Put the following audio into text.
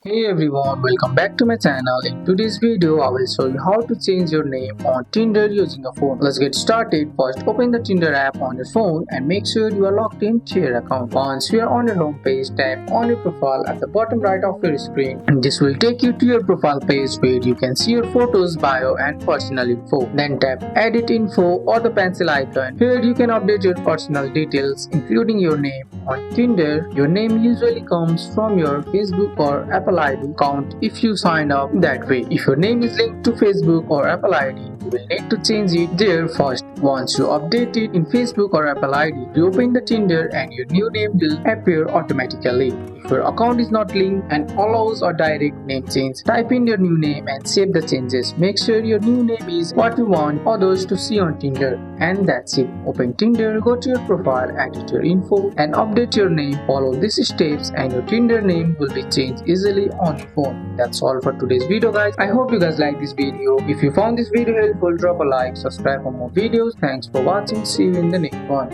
Hey everyone, welcome back to my channel. In today's video, I will show you how to change your name on Tinder using a phone. Let's get started. First, open the Tinder app on your phone and make sure you are logged into your account. Once you are on your home page, tap on your profile at the bottom right of your screen. And this will take you to your profile page where you can see your photos, bio and personal info. Then tap Edit Info or the pencil icon. Here you can update your personal details including your name. On Tinder, your name usually comes from your Facebook or Apple ID account if you sign up that way. If your name is linked to Facebook or Apple ID, you will need to change it there first. Once you update it in Facebook or Apple ID, reopen the Tinder and your new name will appear automatically. If your account is not linked and allows a direct name change, type in your new name and save the changes. Make sure your new name is what you want others to see on Tinder. And that's it. Open Tinder, go to your profile, edit your info and update your name. Follow these steps and your Tinder name will be changed easily on your phone. That's all for today's video guys. I hope you guys like this video. If you found this video helpful, drop a like, subscribe for more videos. Thanks for watching. See you in the next one.